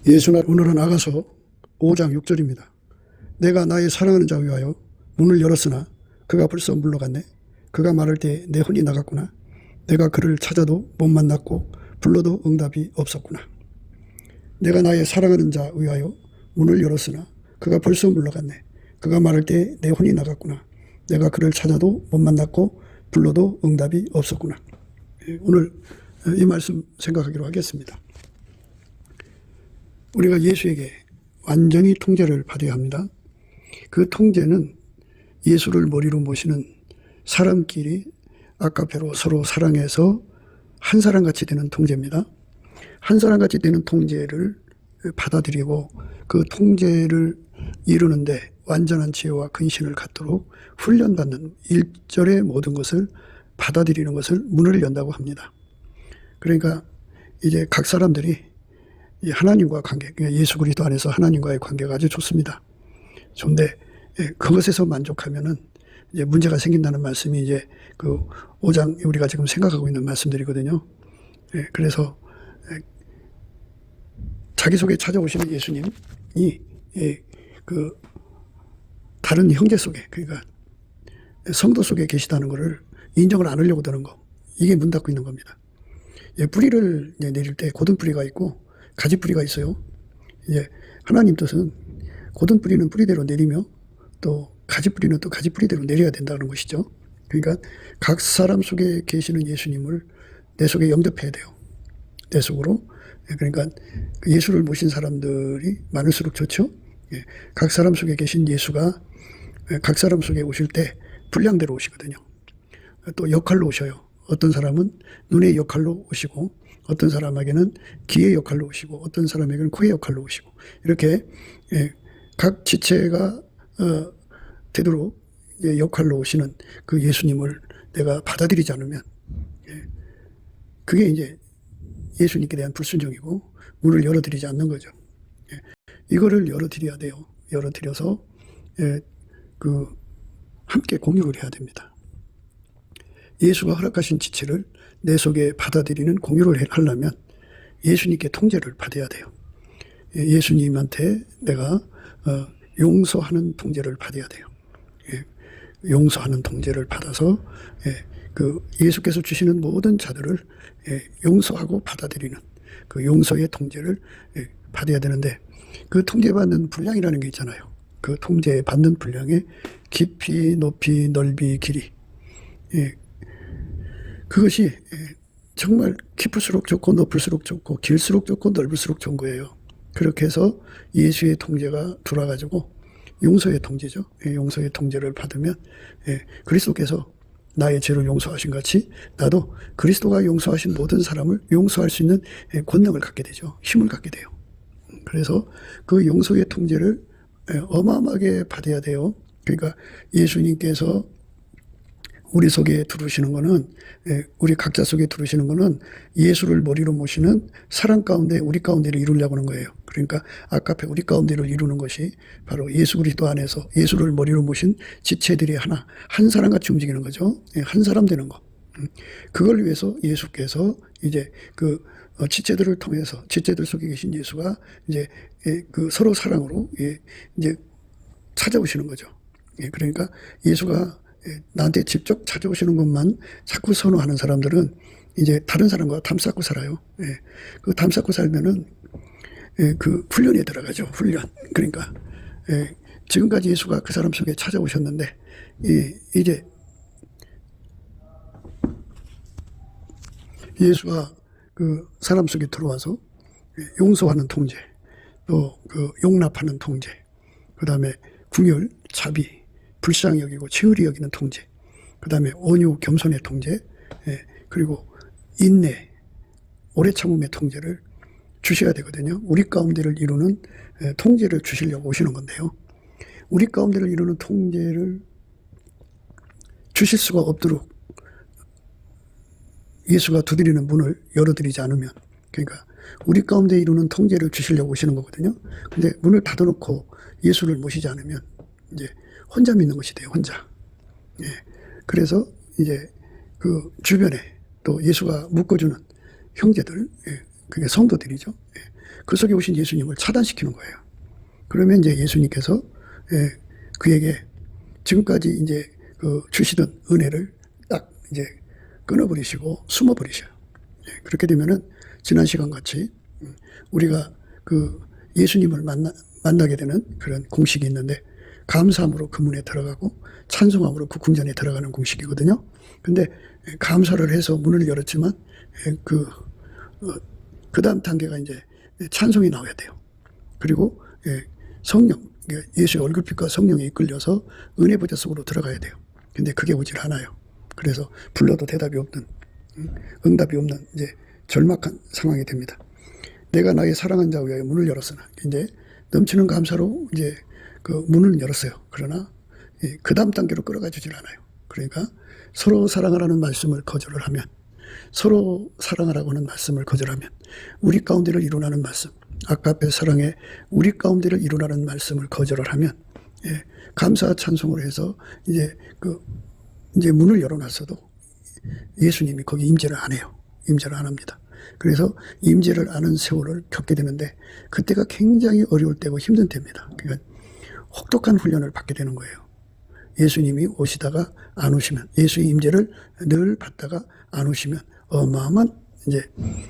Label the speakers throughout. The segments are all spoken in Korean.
Speaker 1: 예수나 오늘은 아가서 5장 6절입니다. 내가 나의 사랑하는 자 위하여 문을 열었으나 그가 벌써 물러갔네. 그가 말할 때 내 혼이 나갔구나. 내가 그를 찾아도 못 만났고 불러도 응답이 없었구나. 내가 나의 사랑하는 자 위하여 문을 열었으나 그가 벌써 물러갔네. 그가 말할 때 내 혼이 나갔구나. 내가 그를 찾아도 못 만났고 불러도 응답이 없었구나. 오늘 이 말씀 생각하기로 하겠습니다. 우리가 예수에게 완전히 통제를 받아야 합니다. 그 통제는 예수를 머리로 모시는 사람끼리 아까페로 서로 사랑해서 한 사람같이 되는 통제입니다. 한 사람같이 되는 통제를 받아들이고 그 통제를 이루는데 완전한 지혜와 근신을 갖도록 훈련받는 일절의 모든 것을 받아들이는 것을 문을 연다고 합니다. 그러니까 이제 각 사람들이 하나님과 관계, 예수 그리스도 안에서 하나님과의 관계가 아주 좋습니다. 좋은데 그것에서 만족하면은 이제 문제가 생긴다는 말씀이 이제 그 5장 우리가 지금 생각하고 있는 말씀들이거든요. 그래서 자기 속에 찾아오시는 예수님이 그 다른 형제 속에, 그러니까 성도 속에 계시다는 것을 인정을 안 하려고 드는 거, 이게 문 닫고 있는 겁니다. 뿌리를 내릴 때 고든 뿌리가 있고 가지 뿌리가 있어요. 이제 하나님 뜻은 고든 뿌리는 뿌리대로 내리며 또 가지 뿌리는 또 가지 뿌리대로 내려야 된다는 것이죠. 그러니까 각 사람 속에 계시는 예수님을 내 속에 영접해야 돼요. 내 속으로. 그러니까 예수를 모신 사람들이 많을수록 좋죠. 각 사람 속에 계신 예수가 각 사람 속에 오실 때 분량대로 오시거든요. 또 역할로 오셔요. 어떤 사람은 눈의 역할로 오시고 어떤 사람에게는 귀의 역할로 오시고 어떤 사람에게는 코의 역할로 오시고 이렇게 각 지체가 되도록 역할로 오시는 그 예수님을 내가 받아들이지 않으면 그게 이제 예수님께 대한 불순종이고 문을 열어드리지 않는 거죠. 이거를 열어드려야 돼요. 열어드려서 그 함께 공유를 해야 됩니다. 예수가 허락하신 지체를 내 속에 받아들이는 공유를 하려면 예수님께 통제를 받아야 돼요. 예수님한테 내가 용서하는 통제를 받아야 돼요. 용서하는 통제를 받아서 그 예수께서 주시는 모든 자들을 용서하고 받아들이는 그 용서의 통제를 받아야 되는데 그 통제받는 분량이라는 게 있잖아요. 그 통제받는 분량의 깊이, 높이, 넓이, 길이, 그것이 정말 깊을수록 좋고 높을수록 좋고 길수록 좋고 넓을수록 좋은 거예요. 그렇게 해서 예수의 통제가 돌아가지고 용서의 통제죠. 용서의 통제를 받으면 그리스도께서 나의 죄를 용서하신 같이 나도 그리스도가 용서하신 모든 사람을 용서할 수 있는 권능을 갖게 되죠. 힘을 갖게 돼요. 그래서 그 용서의 통제를 어마어마하게 받아야 돼요. 그러니까 예수님께서 우리 속에 들어오시는 거는, 우리 각자 속에 들어오시는 거는 예수를 머리로 모시는 사랑 가운데 우리 가운데를 이루려고 하는 거예요. 그러니까 아까페 우리 가운데를 이루는 것이 바로 예수 그리스도 안에서 예수를 머리로 모신 지체들이 하나, 한 사람같이 움직이는 거죠. 한 사람 되는 거. 그걸 위해서 예수께서 이제 그 지체들을 통해서 지체들 속에 계신 예수가 이제 그 서로 사랑으로 이제 찾아오시는 거죠. 그러니까 예수가 나한테 직접 찾아오시는 것만 자꾸 선호하는 사람들은 이제 다른 사람과 담쌓고 살아요. 그 담쌓고 살면은 그 훈련에 들어가죠. 훈련. 그러니까 지금까지 예수가 그 사람 속에 찾아오셨는데 이제 예수가 그 사람 속에 들어와서 용서하는 통제, 또 그 용납하는 통제, 그 다음에 궁율, 자비, 불쌍히 여기고 치울이 여기는 통제, 그 다음에 온유, 겸손의 통제, 그리고 인내, 오래 참음의 통제를 주셔야 되거든요. 우리 가운데를 이루는 통제를 주시려고 오시는 건데요. 우리 가운데를 이루는 통제를 주실 수가 없도록 예수가 두드리는 문을 열어드리지 않으면, 그러니까 우리 가운데 이루는 통제를 주시려고 오시는 거거든요. 근데 문을 닫아놓고 예수를 모시지 않으면 이제 혼자 믿는 것이 돼요. 혼자. 그래서 이제 그 주변에 또 예수가 묶어주는 형제들, 그게 성도들이죠. 그 속에 오신 예수님을 차단시키는 거예요. 그러면 이제 예수님께서 그에게 지금까지 이제 그 주시던 은혜를 딱 이제 끊어버리시고 숨어버리셔요. 그렇게 되면은 지난 시간 같이 우리가 그 예수님을 만나게 되는 그런 공식이 있는데, 감사함으로 그 문에 들어가고 찬송함으로 그 궁전에 들어가는 공식이거든요. 근데 감사를 해서 문을 열었지만 그 다음 단계가 이제 찬송이 나와야 돼요. 그리고 성령, 예수의 얼굴빛과 성령에 이끌려서 은혜 보좌 속으로 들어가야 돼요. 근데 그게 오질 않아요. 그래서 불러도 대답이 없는, 응답이 없는 이제 절박한 상황이 됩니다. 내가 나의 사랑한 자 위하여 문을 열었으나, 이제 넘치는 감사로 이제 그 문을 열었어요. 그러나 그 다음 단계로 끌어가 주질 않아요. 그러니까 서로 사랑하라는 말씀을 거절을 하면, 서로 사랑하라고 하는 말씀을 거절하면, 우리 가운데를 이루라는 말씀, 아까의 사랑에 우리 가운데를 이루라는 말씀을 거절을 하면, 감사 찬송을 해서 이제 이제 문을 열어놨어도 예수님이 거기 임재를 안 해요. 임재를 안 합니다. 그래서 임재를 아는 세월을 겪게 되는데, 그때가 굉장히 어려울 때고 힘든 때입니다. 그러니까 혹독한 훈련을 받게 되는 거예요. 예수님이 오시다가 안 오시면, 예수의 임재를 늘 받다가 안 오시면 어마어마한 이제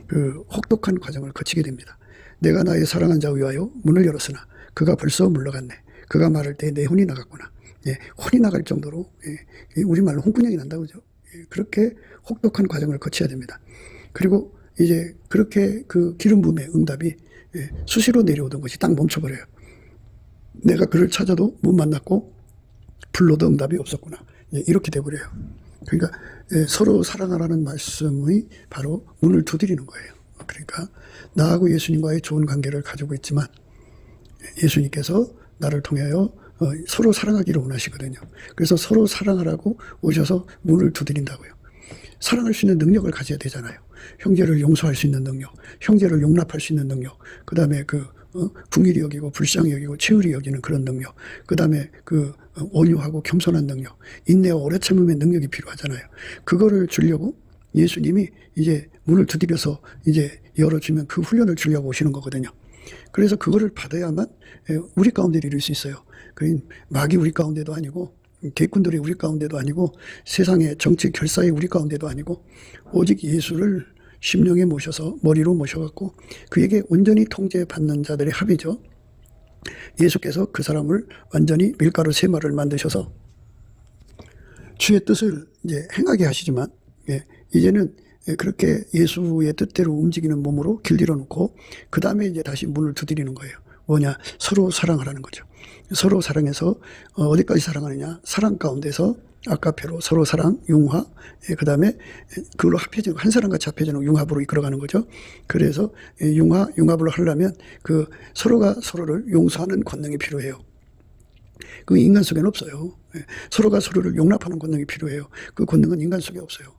Speaker 1: 그 혹독한 과정을 거치게 됩니다. 내가 나의 사랑한 자 위하여 문을 열었으나 그가 벌써 물러갔네. 그가 말할 때 내 혼이 나갔구나. 혼이 나갈 정도로, 우리말로 홍군형이 난다고 그러죠. 그렇게 혹독한 과정을 거쳐야 됩니다. 그리고 이제 그렇게 그 기름 부음의 응답이 수시로 내려오던 것이 딱 멈춰버려요. 내가 그를 찾아도 못 만났고 불러도 응답이 없었구나. 이렇게 돼버려요. 그러니까 서로 사랑하라는 말씀이 바로 문을 두드리는 거예요. 그러니까 나하고 예수님과의 좋은 관계를 가지고 있지만 예수님께서 나를 통하여 서로 사랑하기를 원하시거든요. 그래서 서로 사랑하라고 오셔서 문을 두드린다고요. 사랑할 수 있는 능력을 가져야 되잖아요. 형제를 용서할 수 있는 능력, 형제를 용납할 수 있는 능력, 그 다음에 긍휼히 여기고 불쌍히 여기고 채울히 여기는 그런 능력, 그 다음에 온유하고 겸손한 능력, 인내와 오래 참음의 능력이 필요하잖아요. 그거를 주려고 예수님이 이제 문을 두드려서 이제 열어주면 그 훈련을 주려고 오시는 거거든요. 그래서 그거를 받아야만 우리 가운데 이룰 수 있어요. 마귀 우리 가운데도 아니고, 개꾼들이 우리 가운데도 아니고, 세상의 정치 결사의 우리 가운데도 아니고, 오직 예수를 심령에 모셔서 머리로 모셔갖고 그에게 온전히 통제받는 자들의 합이죠. 예수께서 그 사람을 완전히 밀가루 세 마리를 만드셔서 주의 뜻을 이제 행하게 하시지만, 이제는 그렇게 예수의 뜻대로 움직이는 몸으로 길들여 놓고 그 다음에 이제 다시 문을 두드리는 거예요. 뭐냐? 서로 사랑하라는 거죠. 서로 사랑해서 어디까지 사랑하느냐? 사랑 가운데서 아까페로 서로 사랑, 융화, 그 다음에 그걸로 합해지는, 한 사람같이 합해지는 융합으로 이끌어가는 거죠. 그래서 융합을 하려면 서로가 서로를 용서하는 권능이 필요해요. 그 인간 속에는 없어요. 서로가 서로를 용납하는 권능이 필요해요. 그 권능은 인간 속에 없어요.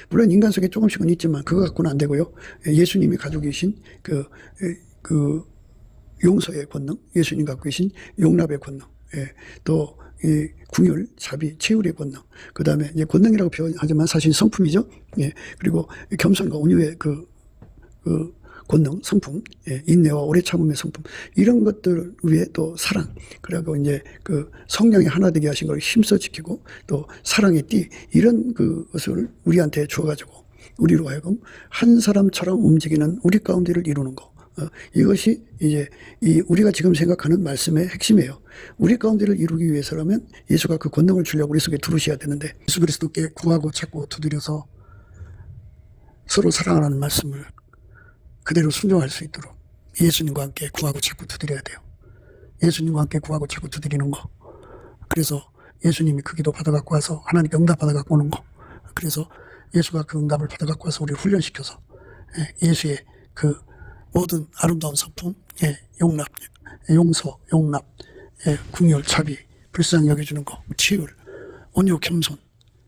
Speaker 1: 물론 인간 속에 조금씩은 있지만 그거 갖고는 안 되고요. 예수님이 가지고 계신 용서의 권능, 예수님 갖고 계신 용납의 권능, 또 궁율, 자비, 채울의 권능, 그 다음에 이제 권능이라고 표현하지만 사실 성품이죠. 그리고 겸손과 온유의 권능, 성품, 인내와 오래 참음의 성품, 이런 것들 위에 또 사랑, 그리고 이제 성령이 하나 되게 하신 걸 힘써 지키고 또 사랑의 띠, 이런 것을 우리한테 주어가지고 우리로 하여금 한 사람처럼 움직이는 우리 가운데를 이루는 거. 이것이 이제 우리가 지금 생각하는 말씀의 핵심이에요. 우리 가운데를 이루기 위해서라면 예수가 그 권능을 주려고 우리 속에 두르셔야 되는데, 예수 그리스도께 구하고 찾고 두드려서 서로 사랑하라는 말씀을 그대로 순종할 수 있도록 예수님과 함께 구하고 찾고 두드려야 돼요. 예수님과 함께 구하고 찾고 두드리는 거. 그래서 예수님이 그 기도 받아갖고 와서 하나님께 응답 받아갖고 오는 거. 그래서 예수가 그 응답을 받아갖고 와서 우리를 훈련시켜서 예수의 모든 아름다운 성품, 용납, 용서, 용납, 궁율, 자비, 불쌍히 여겨주는 거, 치율, 온유, 겸손,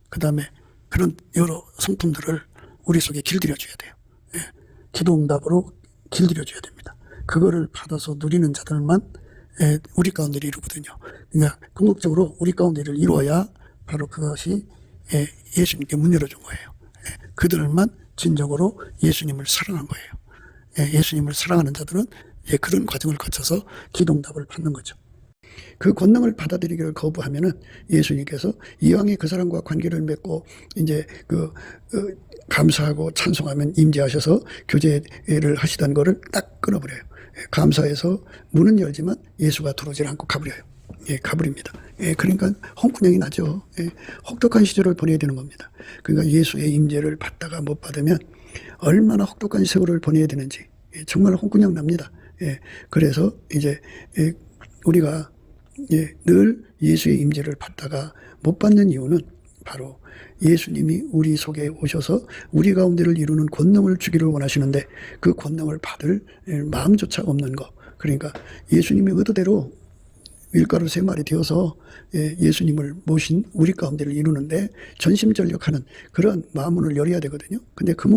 Speaker 1: 그 다음에 그런 여러 성품들을 우리 속에 길들여줘야 돼요. 기도 응답으로 길들여줘야 됩니다. 그거를 받아서 누리는 자들만 우리 가운데를 이루거든요. 그러니까 궁극적으로 우리 가운데를 이루어야 바로 그것이 예수님께 문 열어준 거예요. 그들만 진정으로 예수님을 사랑한 거예요. 예수님을 사랑하는 자들은 그런 과정을 거쳐서 기도응답을 받는 거죠. 그 권능을 받아들이기를 거부하면은 예수님께서 이왕에 그 사람과 관계를 맺고 이제 감사하고 찬송하면 임재하셔서 교제를 하시던 거를 딱 끊어버려요. 감사해서 문은 열지만 예수가 들어오질 않고 가버려요. 가버립니다. 그러니까 홍군형이 나죠. 혹독한 시절을 보내야 되는 겁니다. 그러니까 예수의 임재를 받다가 못 받으면 얼마나 혹독한 세월을 보내야 되는지 정말 홍군형 납니다. 그래서 이제 우리가 늘 예수의 임재를 받다가 못 받는 이유는 바로 예수님이 우리 속에 오셔서 우리 가운데를 이루는 권능을 주기를 원하시는데 그 권능을 받을 마음조차 없는 거. 그러니까 예수님의 의도대로 밀가루 3마리 되어서 예수님을 모신 우리 가운데를 이루는데 전심전력하는 그런 마음문을 열어야 되거든요. 근데 그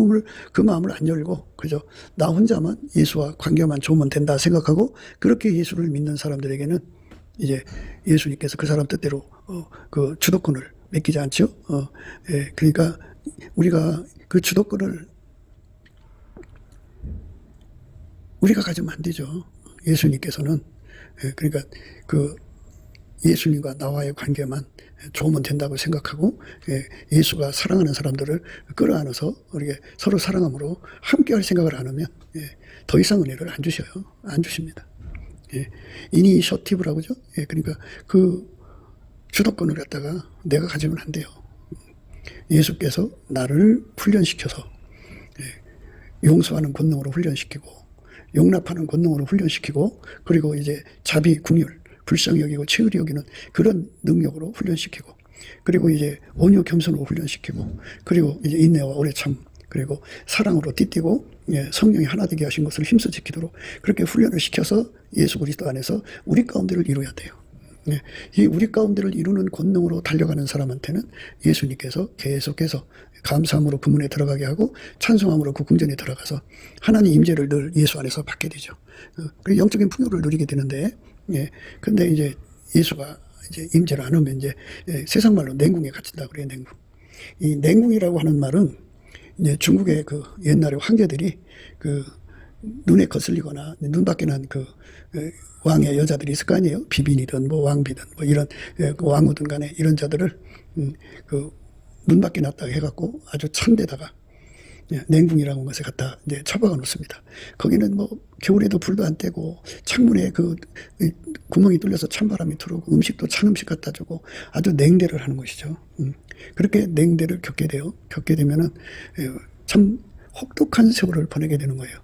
Speaker 1: 마음을 안 열고 그저 나 혼자만 예수와 관계만 좋으면 된다 생각하고 그렇게 예수를 믿는 사람들에게는 이제 예수님께서 그 사람 뜻대로 그 주도권을 맡기지 않죠. 그러니까 우리가 그 주도권을 우리가 가지면 안 되죠. 예수님께서는 그러니까 그 예수님과 나와의 관계만 좋으면 된다고 생각하고 예수가 사랑하는 사람들을 끌어안아서 우리가 서로 사랑함으로 함께할 생각을 안 하면 더 이상 은혜를 안 주셔요. 안 주십니다. 이니셔티브라고 하죠. 그러니까 그 주도권을 갖다가 내가 가지면 안 돼요. 예수께서 나를 훈련시켜서 용서하는 권능으로 훈련시키고 용납하는 권능으로 훈련시키고 그리고 이제 자비, 긍휼, 불쌍히 여기고 치의리 여기는 그런 능력으로 훈련시키고 그리고 이제 온유 겸손으로 훈련시키고 그리고 이제 인내와 오래 참 그리고 사랑으로 띠띠고 성령이 하나 되게 하신 것을 힘써 지키도록 그렇게 훈련을 시켜서 예수 그리스도 안에서 우리 가운데를 이루어야 돼요. 이 우리 가운데를 이루는 권능으로 달려가는 사람한테는 예수님께서 계속해서 감사함으로 그 문에 들어가게 하고 찬송함으로 그 궁전에 들어가서 하나님 임재를 늘 예수 안에서 받게 되죠. 그 영적인 풍요를 누리게 되는데, 근데 이제 예수가 이제 임재를 안 하면 이제 세상 말로 냉궁에 갇힌다 그래요. 냉궁. 이 냉궁이라고 하는 말은 이제 중국의 그 옛날에 황제들이 그 눈에 거슬리거나 눈 밖에 난 그 왕의 여자들이 있을 거 아니에요. 비빈이든 뭐 왕비든 뭐 이런 왕후든 간에 이런 자들을 그 눈 밖에 났다고 해갖고 아주 찬 데다가 냉궁이라고 하는 것에 갖다 이제 처박아 놓습니다. 거기는 뭐 겨울에도 불도 안 떼고 창문에 그 구멍이 뚫려서 찬바람이 들어오고 음식도 찬 음식 갖다 주고 아주 냉대를 하는 것이죠. 그렇게 냉대를 겪게 돼요. 겪게 되면은 참 혹독한 세월을 보내게 되는 거예요.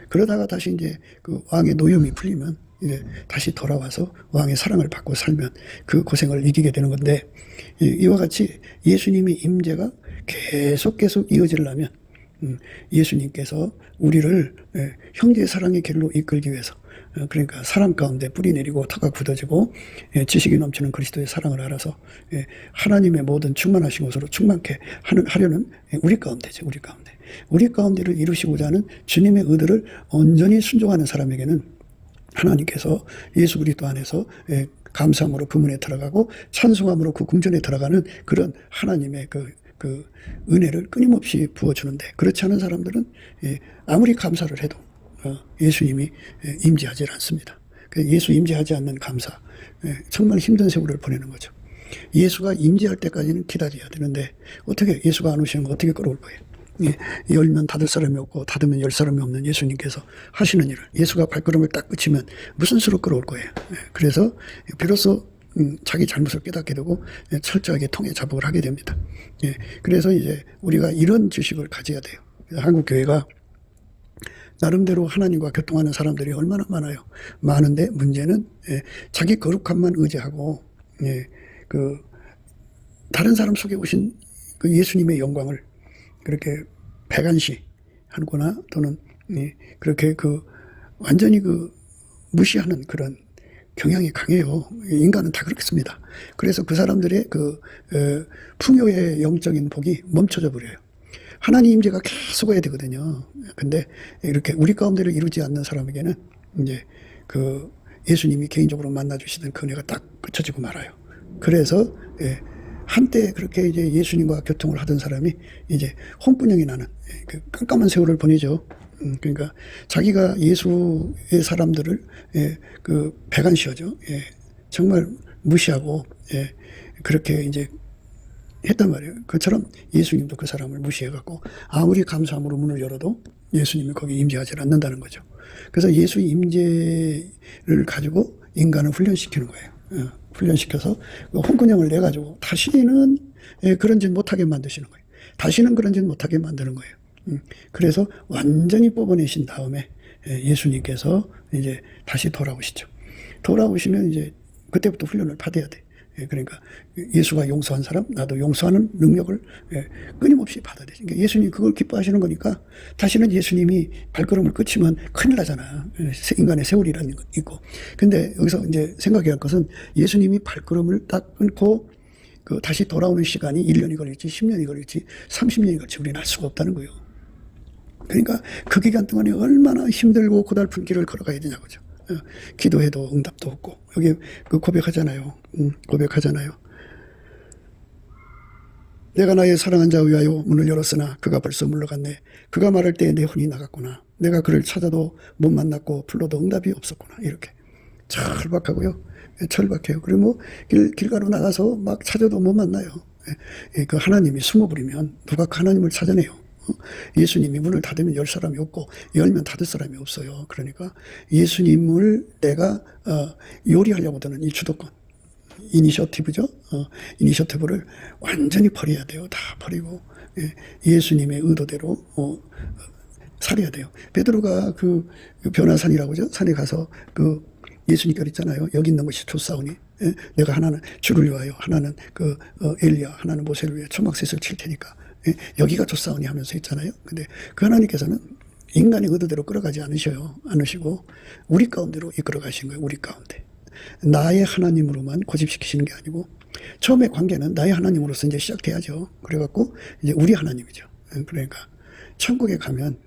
Speaker 1: 그러다가 다시 이제 그 왕의 노염이 풀리면 이제 다시 돌아와서 왕의 사랑을 받고 살면 그 고생을 이기게 되는 건데 이와 같이 예수님의 임재가 계속 이어지려면 예수님께서 우리를 형제의 사랑의 길로 이끌기 위해서 그러니까 사랑 가운데 뿌리 내리고 터가 굳어지고 지식이 넘치는 그리스도의 사랑을 알아서 하나님의 모든 충만하신 것으로 충만케 하려는 우리 가운데죠. 우리 가운데를 이루시고자 하는 주님의 의도를 온전히 순종하는 사람에게는 하나님께서 예수 그리스도 안에서 감사함으로 그 문에 들어가고 찬송함으로 그 궁전에 들어가는 그런 하나님의 그 은혜를 끊임없이 부어주는데 그렇지 않은 사람들은 아무리 감사를 해도 예수님이 임재하지 않습니다. 예수 임재하지 않는 감사 정말 힘든 세월을 보내는 거죠. 예수가 임재할 때까지는 기다려야 되는데 어떻게 예수가 안 오시는 거 어떻게 끌어올 거예요. 열면 닫을 사람이 없고 닫으면 열 사람이 없는 예수님께서 하시는 일을 예수가 발걸음을 딱 그치면 무슨 수로 끌어올 거예요. 그래서 비로소 자기 잘못을 깨닫게 되고 철저하게 통해 자복을 하게 됩니다. 그래서 이제 우리가 이런 지식을 가져야 돼요. 한국 교회가 나름대로 하나님과 교통하는 사람들이 얼마나 많아요. 많은데 문제는 자기 거룩함만 의지하고 그 다른 사람 속에 오신 그 예수님의 영광을 그렇게 배관시 하거나 또는 그렇게 그 완전히 그 무시하는 그런 경향이 강해요. 인간은 다 그렇습니다. 그래서 그 사람들의 그 풍요의 영적인 복이 멈춰져 버려요. 하나님 임재가 계속 와야 되거든요. 근데 이렇게 우리 가운데를 이루지 않는 사람에게는 이제 그 예수님이 개인적으로 만나주시던 그 은혜가 딱 그쳐지고 말아요. 그래서 한때 그렇게 이제 예수님과 교통을 하던 사람이 이제 홍군형이 나는 그 깜깜한 세월을 보내죠. 그러니까 자기가 예수의 사람들을 그 배관시어죠. 정말 무시하고 그렇게 이제 했단 말이에요. 그처럼 예수님도 그 사람을 무시해갖고 아무리 감사함으로 문을 열어도 예수님이 거기 임재하지 않는다는 거죠. 그래서 예수 임재를 가지고 인간을 훈련시키는 거예요. 훈련시켜서 홍군형을 내가지고 다시는 그런 짓 못하게 만드시는 거예요. 다시는 그런 짓 못하게 만드는 거예요. 그래서 완전히 뽑아내신 다음에 예수님께서 이제 다시 돌아오시죠. 돌아오시면 이제 그때부터 훈련을 받아야 돼. 그러니까 예수가 용서한 사람, 나도 용서하는 능력을 끊임없이 받아야 돼. 그러니까 예수님 그걸 기뻐하시는 거니까 다시는 예수님이 발걸음을 끊치면 큰일 나잖아. 인간의 세월이라는 거 있고. 근데 여기서 이제 생각해야 할 것은 예수님이 발걸음을 딱 끊고 그 다시 돌아오는 시간이 1년이 걸릴지 10년이 걸릴지 30년이 걸릴지 우리는 알 수가 없다는 거예요. 그러니까 그 기간 동안에 얼마나 힘들고 고달픈 길을 걸어가야 되냐고죠. 기도해도 응답도 없고 여기 그 고백하잖아요. 고백하잖아요. 내가 나의 사랑한 자 위하여 문을 열었으나 그가 벌써 물러갔네. 그가 말할 때 내 혼이 나갔구나. 내가 그를 찾아도 못 만났고 불러도 응답이 없었구나. 이렇게 철박하고요. 철박해요. 그리고 뭐 길가로 나가서 막 찾아도 못 만나요. 그 하나님이 숨어버리면 누가 그 하나님을 찾아내요. 예수님이 문을 닫으면 열 사람이 없고 열면 닫을 사람이 없어요. 그러니까 예수님을 내가 요리하려고 드는 이 주도권, 이니셔티브죠. 이니셔티브를 완전히 버려야 돼요. 다 버리고 예수님의 의도대로 살아야 돼요. 베드로가 그 변화산이라고 하죠. 산에 가서 그 예수님께 그랬잖아요. 여기 있는 것이 좋사오니 내가 하나는 주를 위하여 하나는 그 엘리야 하나는 모세를 위해 초막셋을 칠 테니까 여기가 좋사오니 하면서 했잖아요. 근데 그 하나님께서는 인간의 의도대로 끌어가지 않으시고 우리 가운데로 이끌어 가신 거예요. 우리 가운데. 나의 하나님으로만 고집시키시는 게 아니고 처음에 관계는 나의 하나님으로서 이제 시작돼야죠. 그래갖고 이제 우리 하나님이죠. 그러니까 천국에 가면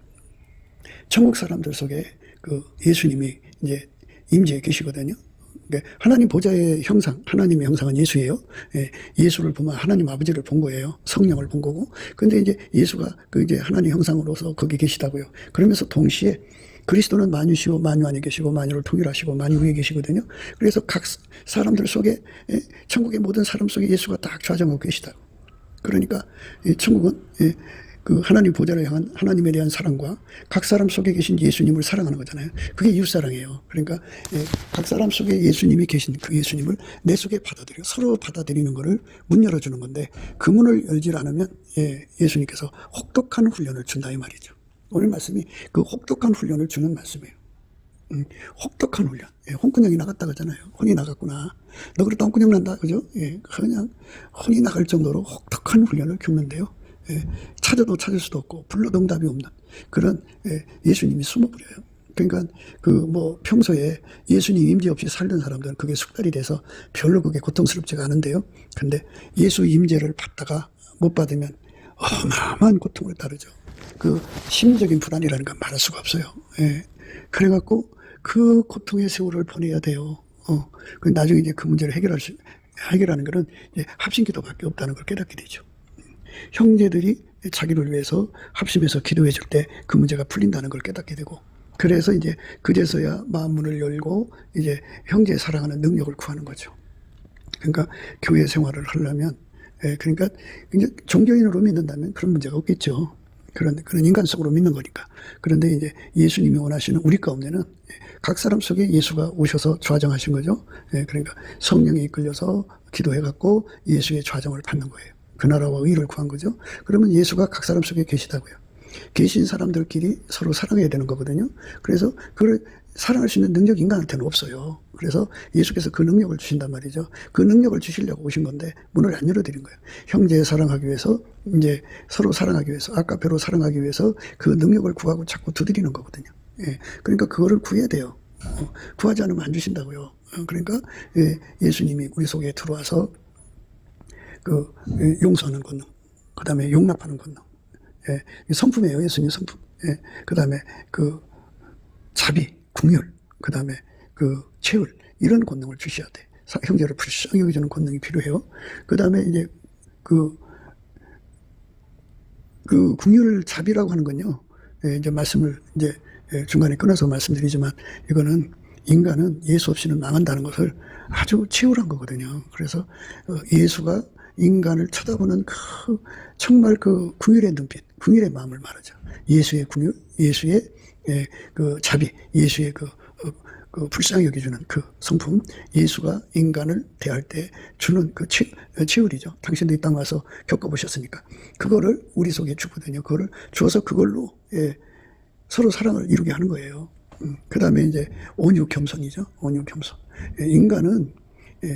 Speaker 1: 천국 사람들 속에 그 예수님이 이제 임재해 계시거든요. 하나님 보좌의 형상, 하나님의 형상은 예수예요. 예수를 보면 하나님 아버지를 본 거예요. 성령을 본 거고. 근데 이제 예수가 그 이제 하나님 형상으로서 거기 계시다고요. 그러면서 동시에 그리스도는 만유시오 만유 안에 계시고 만유를 통일하시고 만유 위에 계시거든요. 그래서 각 사람들 속에 천국의 모든 사람 속에 예수가 딱 좌정하고 계시다고. 그러니까 천국은 그 하나님 보좌를 향한 하나님에 대한 사랑과 각 사람 속에 계신 예수님을 사랑하는 거잖아요. 그게 이웃사랑이에요. 그러니까 각 사람 속에 예수님이 계신 그 예수님을 내 속에 받아들여 서로 받아들이는 거를 문 열어주는 건데 그 문을 열지 않으면 예수님께서 혹독한 훈련을 준다 이 말이죠. 오늘 말씀이 그 혹독한 훈련을 주는 말씀이에요. 혹독한 훈련. 홍군형이 나갔다 그러잖아요. 혼이 나갔구나. 너 그러다 홍군형 난다. 그죠? 그냥 혼이 나갈 정도로 혹독한 훈련을 겪는데요. 찾아도 찾을 수도 없고 불러도 응답이 없는 그런 예수님이 숨어버려요. 그러니까 그 뭐 평소에 예수님 임재 없이 살던 사람들은 그게 숙달이 돼서 별로 그게 고통스럽지가 않은데요. 근데 예수 임재를 받다가 못 받으면 어마어마한 고통을 따르죠. 그 심리적인 불안이라는 건 말할 수가 없어요. 그래갖고 그 고통의 세월을 보내야 돼요. 나중에 이제 그 문제를 해결하는 것은 이제 합심기도밖에 없다는 걸 깨닫게 되죠. 형제들이 자기를 위해서 합심해서 기도해 줄 때 그 문제가 풀린다는 걸 깨닫게 되고 그래서 이제 그제서야 마음문을 열고 이제 형제 사랑하는 능력을 구하는 거죠. 그러니까 교회 생활을 하려면 그러니까 종교인으로 믿는다면 그런 문제가 없겠죠. 그런 인간 속으로 믿는 거니까. 그런데 이제 예수님이 원하시는 우리 가운데는 각 사람 속에 예수가 오셔서 좌정하신 거죠. 그러니까 성령이 이끌려서 기도해갖고 예수의 좌정을 받는 거예요. 그 나라와 의를 구한 거죠. 그러면 예수가 각 사람 속에 계시다고요. 계신 사람들끼리 서로 사랑해야 되는 거거든요. 그래서 그걸 사랑할 수 있는 능력이 인간한테는 없어요. 그래서 예수께서 그 능력을 주신단 말이죠. 그 능력을 주시려고 오신 건데 문을 안 열어드린 거예요. 형제 사랑하기 위해서 이제 서로 사랑하기 위해서 아까페로 사랑하기 위해서 그 능력을 구하고 자꾸 두드리는 거거든요. 그러니까 그거를 구해야 돼요. 구하지 않으면 안 주신다고요. 그러니까 예수님이 우리 속에 들어와서 그 용서하는 권능, 그 다음에 용납하는 권능, 성품이에요. 예수님 성품. 그 다음에 그 자비, 궁율, 그 다음에 그 채울 이런 권능을 주셔야 돼. 형제를 불쌍히 여겨주는 권능이 필요해요. 그 다음에 이제 그 궁율 자비라고 하는 건요. 이제 말씀을 이제 중간에 끊어서 말씀드리지만 이거는 인간은 예수 없이는 망한다는 것을 아주 치열한 거거든요. 그래서 예수가 인간을 쳐다보는 정말 그 궁율의 눈빛, 궁율의 마음을 말하죠. 예수의 궁율, 예수의 그 자비, 예수의 그 불쌍히 여겨주는 그 성품, 예수가 인간을 대할 때 주는 그 치율이죠. 당신도 이 땅 와서 겪어보셨으니까 그거를 우리 속에 주거든요. 그거를 주어서 그걸로 서로 사랑을 이루게 하는 거예요. 그 다음에 이제 온유 겸손이죠. 온유 겸손. 인간은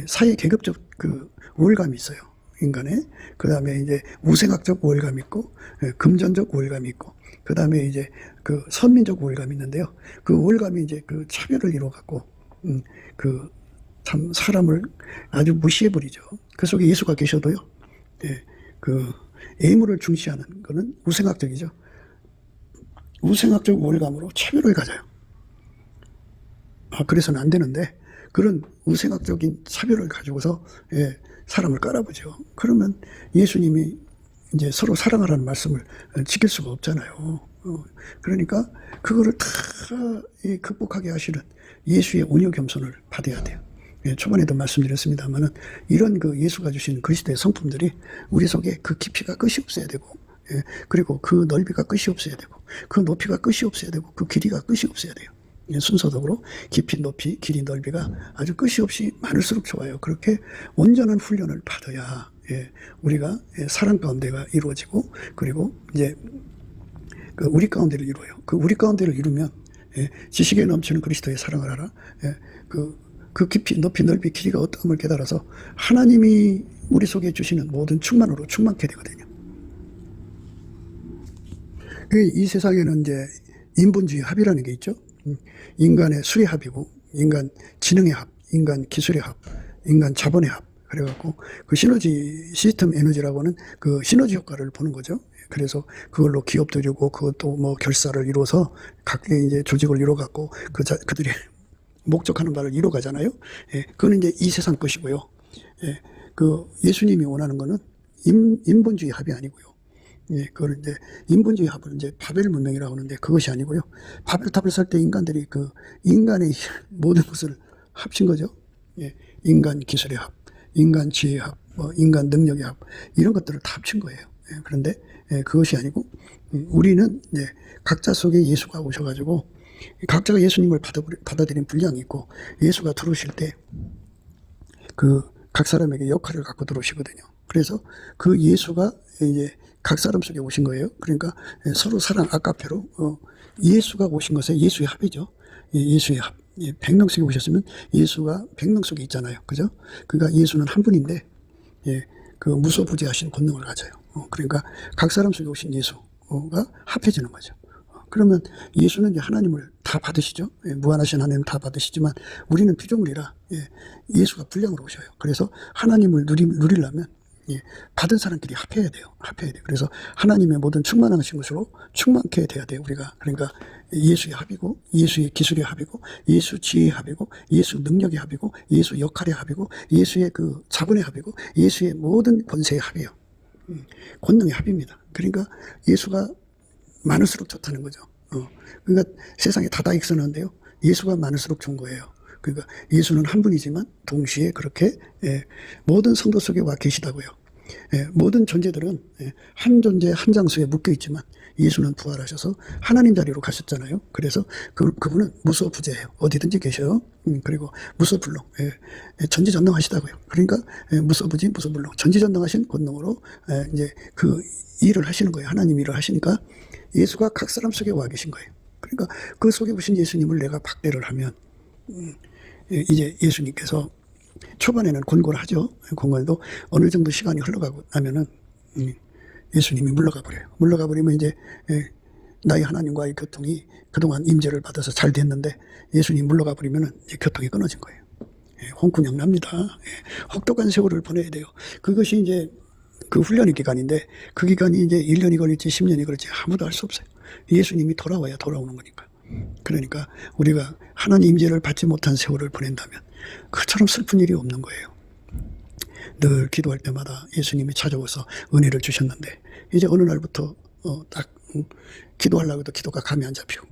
Speaker 1: 사회 계급적 그 우월감이 있어요. 인간에. 그 다음에 이제 우생학적 우월감이 있고, 금전적 우월감이 있고, 그 다음에 이제 그 선민적 우월감이 있는데요. 그 우월감이 이제 그 차별을 이루어갖고, 그 참 사람을 아주 무시해버리죠. 그 속에 예수가 계셔도요. 그 애물을 중시하는 거는 우생학적이죠. 우생학적 우월감으로 차별을 가져요. 그래서는 안 되는데 그런 우생학적인 차별을 가지고서 사람을 깔아보죠. 그러면 예수님이 이제 서로 사랑하라는 말씀을 지킬 수가 없잖아요. 그러니까 그거를 다 극복하게 하시는 예수의 온유 겸손을 받아야 돼요. 초반에도 말씀드렸습니다만은 이런 그 예수가 주신 그리스도의 성품들이 우리 속에 그 깊이가 끝이 없어야 되고, 그리고 그 넓이가 끝이 없어야 되고, 그 높이가 끝이 없어야 되고, 그 길이가 끝이 없어야 돼요. 순서적으로 깊이, 높이, 길이, 넓이가 아주 끝이 없이 많을수록 좋아요. 그렇게 온전한 훈련을 받아야 우리가 사랑 가운데가 이루어지고, 그리고 이제 그 우리 가운데를 이루어요. 그 우리 가운데를 이루면 지식에 넘치는 그리스도의 사랑을 알아. 그 깊이, 높이, 넓이, 길이가 어떠함을 깨달아서 하나님이 우리 속에 주시는 모든 충만으로 충만케 되거든요. 이 세상에는 이제 인본주의 합이라는 게 있죠. 인간의 수의 합이고, 인간 지능의 합, 인간 기술의 합, 인간 자본의 합. 그래갖고 그 시너지 시스템 에너지라고 하는 그 시너지 효과를 보는 거죠. 그래서 그걸로 기업도 이루고 그것도 뭐 결사를 이루어서 각계 이제 조직을 이루어갖고 그들이 목적하는 바를 이루어가잖아요. 그거는 이제 이 세상 것이고요. 그 예수님이 원하는 거는 인본주의 합이 아니고요. 그걸 이제 인본주의 합을 이제 바벨 문명이라고 하는데 그것이 아니고요. 바벨탑을 살 때 인간들이 그 인간의 모든 것을 합친 거죠. 인간 기술의 합, 인간 지혜의 합, 인간 능력의 합, 이런 것들을 다 합친 거예요. 그런데 그것이 아니고 우리는 이제 각자 속에 예수가 오셔가지고 각자가 예수님을 받아들인 분량이 있고 예수가 들어오실 때 그 각 사람에게 역할을 갖고 들어오시거든요. 그래서 그 예수가 이제 각 사람 속에 오신 거예요. 그러니까 서로 사랑 아까페로 예수가 오신 것에 예수의 합이죠. 예수의 합. 100명 속에 오셨으면 예수가 100명 속에 있잖아요. 그죠? 그러니까 예수는 한 분인데 그 무소부재하신 권능을 가져요. 그러니까 각 사람 속에 오신 예수가 합해지는 거죠. 그러면 예수는 이제 하나님을 다 받으시죠. 무한하신 하나님 다 받으시지만 우리는 피조물이라 예수가 분량으로 오셔요. 그래서 하나님을 누리려면 받은 사람끼리 합해야 돼요. 합해야 돼요. 그래서 하나님의 모든 충만하신 것으로 충만케 돼야 돼요. 우리가. 그러니까 예수의 합이고, 예수의 기술의 합이고, 예수 지혜의 합이고, 예수 능력의 합이고, 예수 역할의 합이고, 예수의 그 자본의 합이고, 예수의 모든 권세의 합이에요. 권능의 합입니다. 그러니까 예수가 많을수록 좋다는 거죠. 그러니까 세상에 다다익선한데요. 예수가 많을수록 좋은 거예요. 그러니까 예수는 한 분이지만 동시에 그렇게 모든 성도 속에 와 계시다고요. 모든 존재들은 한 존재 한 장소에 묶여 있지만 예수는 부활하셔서 하나님 자리로 가셨잖아요. 그래서 그분은 무소부재예요. 어디든지 계셔요. 그리고 무소불능, 전지전능하시다고요. 그러니까 무소부지 무소불능, 전지전능하신 권능으로 이제 그 일을 하시는 거예요. 하나님 일을 하시니까 예수가 각 사람 속에 와 계신 거예요. 그러니까 그 속에 오신 예수님을 내가 박대를 하면 이제 예수님께서 초반에는 권고를 하죠. 권고도 어느 정도 시간이 흘러가고 나면은 예수님이 물러가 버려요. 물러가 버리면 이제 나의 하나님과의 교통이 그동안 임재를 받아서 잘 됐는데 예수님 물러가 버리면은 이제 교통이 끊어진 거예요. 홍군형 납니다. 혹독한 세월을 보내야 돼요. 그것이 이제 그 훈련의 기간인데 그 기간이 이제 1년이 걸릴지 10년이 걸릴지 아무도 알 수 없어요. 예수님이 돌아와야 돌아오는 거니까. 그러니까 우리가 하나님 임재를 받지 못한 세월을 보낸다면 그처럼 슬픈 일이 없는 거예요. 늘 기도할 때마다 예수님이 찾아오서 은혜를 주셨는데 이제 어느 날부터 딱 기도하려고 해도 기도가 감이 안 잡히고,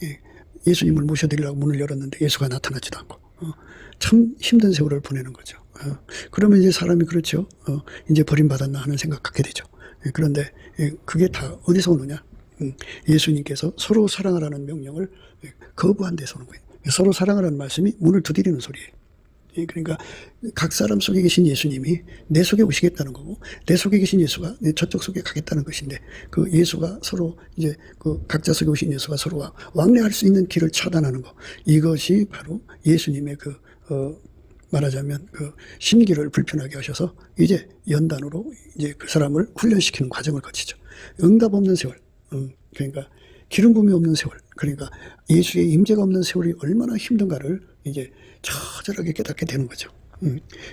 Speaker 1: 예. 예수님을 모셔드리려고 문을 열었는데 예수가 나타나지도 않고, 참 힘든 세월을 보내는 거죠. 그러면 이제 사람이 그렇죠. 이제 버림받았나 하는 생각 갖게 되죠. 그런데 그게 다 어디서 오느냐? 예수님께서 서로 사랑하라는 명령을 거부한 데서 오는 거예요. 서로 사랑하라는 말씀이 문을 두드리는 소리예요. 그러니까 각 사람 속에 계신 예수님이 내 속에 오시겠다는 거고, 내 속에 계신 예수가 저쪽 속에 가겠다는 것인데, 그 예수가 서로 이제 그 각자 속에 오신 예수가 서로 왕래할 수 있는 길을 차단하는 거, 이것이 바로 예수님의 말하자면 그 심기를 불편하게 하셔서 이제 연단으로 이제 그 사람을 훈련시키는 과정을 거치죠. 응답 없는 세월, 그러니까 기름 부음이 없는 세월, 그러니까 예수의 임재가 없는 세월이 얼마나 힘든가를 이제 처절하게 깨닫게 되는 거죠.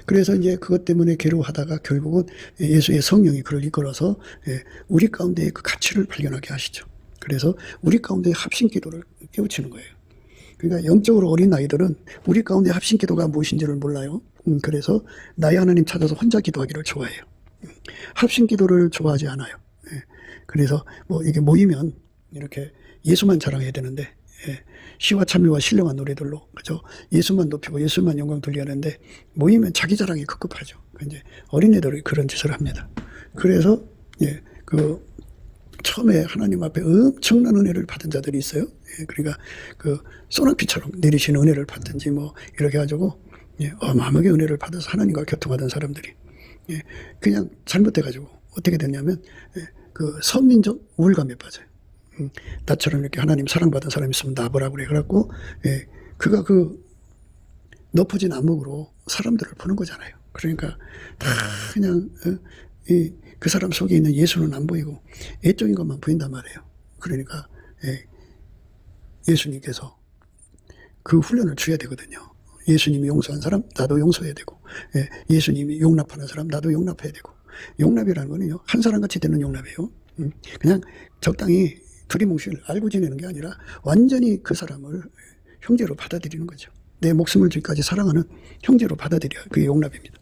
Speaker 1: 그래서 이제 그것 때문에 괴로워하다가 결국은 예수의 성령이 그를 이끌어서 우리 가운데의 그 가치를 발견하게 하시죠. 그래서 우리 가운데의 합심 기도를 깨우치는 거예요. 그러니까 영적으로 어린 아이들은 우리 가운데 합심 기도가 무엇인지를 몰라요. 그래서 나의 하나님 찾아서 혼자 기도하기를 좋아해요. 합심 기도를 좋아하지 않아요. 그래서 뭐 이게 모이면 이렇게 예수만 자랑해야 되는데, 시와 찬미와 신령한 노래들로 그죠, 예수만 높이고 예수만 영광 돌려야 하는데, 모이면 자기 자랑이 급급하죠. 이제 어린애들이 그런 짓을 합니다. 그래서 그 처음에 하나님 앞에 엄청난 은혜를 받은 자들이 있어요. 그러니까 그 소나피처럼 내리시는 은혜를 받든지 뭐 이렇게 가지고 어마어마하게 은혜를 받아서 하나님과 교통하던 사람들이 그냥 잘못해가지고 어떻게 됐냐면 그 선민적 우울감에 빠져요. 나처럼 이렇게 하나님 사랑받은 사람이 있으면 나보라고 그래. 그래갖고 그가 그 높아진 암흑으로 사람들을 보는 거잖아요. 그러니까 다 그냥 그 사람 속에 있는 예수는 안 보이고 애적인 것만 보인단 말이에요. 그러니까 예수님께서 그 훈련을 줘야 되거든요. 예수님이 용서한 사람 나도 용서해야 되고, 예수님이 용납하는 사람 나도 용납해야 되고. 용납이라는 거는요, 한 사람 같이 되는 용납이에요. 그냥 적당히 두리뭉실 알고 지내는 게 아니라 완전히 그 사람을 형제로 받아들이는 거죠. 내 목숨을 줄까지 사랑하는 형제로 받아들여야 그게 용납입니다.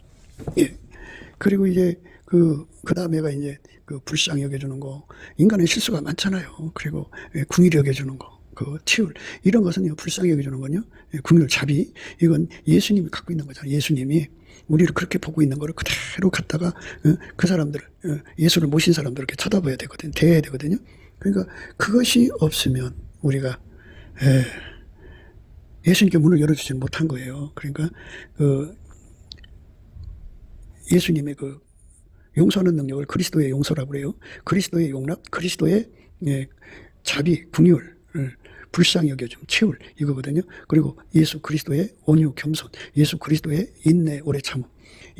Speaker 1: 그리고 이제 그 다음에가 이제 그 불쌍히 여겨주는 거, 인간의 실수가 많잖아요. 그리고 궁일히 여겨주는 거, 그 티울, 이런 것은요, 불쌍히 여겨주는 건요, 궁율, 자비, 이건 예수님이 갖고 있는 거잖아요. 예수님이 우리를 그렇게 보고 있는 거를 그대로 갖다가 그 사람들, 예수를 모신 사람들 이렇게 쳐다봐야 되거든요. 대해야 되거든요. 그러니까 그것이 없으면 우리가 예수님께 문을 열어주지 못한 거예요. 그러니까 그 예수님의 그 용서하는 능력을 그리스도의 용서라고 그래요. 그리스도의 용납, 그리스도의 자비, 긍휼을 불쌍히 여겨줌, 치울, 이거거든요. 그리고 예수 그리스도의 온유, 겸손, 예수 그리스도의 인내, 오래 참음,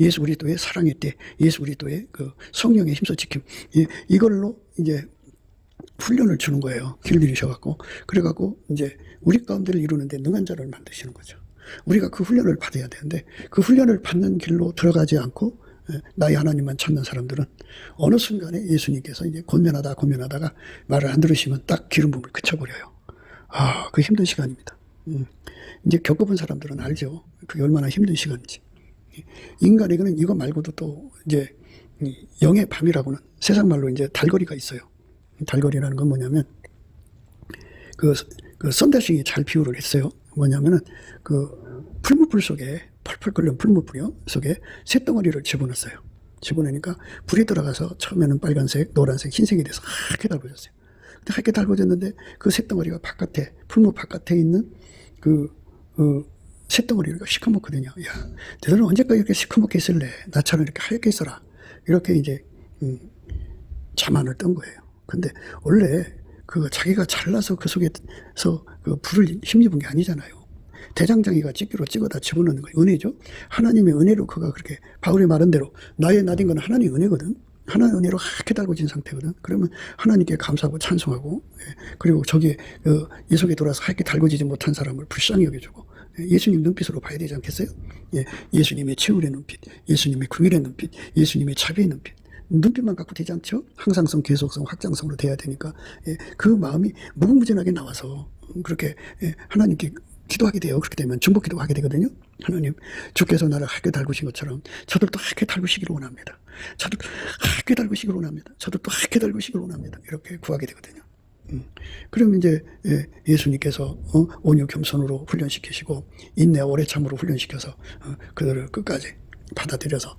Speaker 1: 예수 그리스도의 사랑의 때, 예수 그리스도의 그 성령의 힘써 지킴, 이걸로 이제 훈련을 주는 거예요. 길들이셔갖고. 그래갖고 이제 우리 가운데를 이루는데 능한 자를 만드시는 거죠. 우리가 그 훈련을 받아야 되는데, 그 훈련을 받는 길로 들어가지 않고 나의 하나님만 찾는 사람들은 어느 순간에 예수님께서 이제 권면하다가 말을 안 들으시면 딱 기름 부음을 그쳐버려요. 그 힘든 시간입니다. 이제 겪어본 사람들은 알죠. 그게 얼마나 힘든 시간인지. 인간에게는 이거 말고도 또 이제 영의 밤이라고는 세상 말로 이제 달거리가 있어요. 달거리라는 건 뭐냐면 그 썬다싱이 잘 비유를 했어요. 뭐냐면은 그 풀무불 속에 펄펄 끓는 풀무불 속에 쇳덩어리를 집어넣었어요. 집어넣으니까 불이 들어가서 처음에는 빨간색, 노란색, 흰색이 돼서 하얗게 달궈졌어요. 근데 하얗게 달궈졌는데 그 쇳덩어리가 바깥에, 풀무 바깥에 있는 그 쇳덩어리가 시커멓거든요. 야, 너희들은 언제까지 이렇게 시커멓게 있을래? 나처럼 이렇게 하얗게 있어라. 이렇게 이제 자만을 떤 거예요. 근데 원래 그 자기가 잘나서 그 속에서 그 불을 힘입은 게 아니잖아요. 대장장이가 집기로 찍어다 집어넣는 거예요. 은혜죠. 하나님의 은혜로 그가 그렇게, 바울이 말한 대로 나의 나딘 건 하나님의 은혜거든. 하나님의 은혜로 하얗게 달궈진 상태거든. 그러면 하나님께 감사하고 찬송하고, 그리고 저기에 이 속에 돌아서 하얗게 달궈지지 못한 사람을 불쌍히 여겨주고, 예수님 눈빛으로 봐야 되지 않겠어요? 예수님의 치울의 눈빛, 예수님의 긍휼의 눈빛, 예수님의 자비의 눈빛. 눈빛만 갖고 되지 않죠? 항상성, 계속성, 확장성으로 돼야 되니까 그 마음이 무궁무진하게 나와서 그렇게 하나님께 기도하게 돼요. 그렇게 되면 중복 기도하게 되거든요. 하나님, 주께서 나를 하게 달구신 것처럼 저들도 하게 달구시기를 원합니다. 저도 하게 달구시기를 원합니다. 저도 또 하게 달구시기를 원합니다. 이렇게 구하게 되거든요. 그럼 이제 예수님께서 온유 겸손으로 훈련시키시고 인내와 오래 참으로 훈련시켜서 그들을 끝까지 받아들여서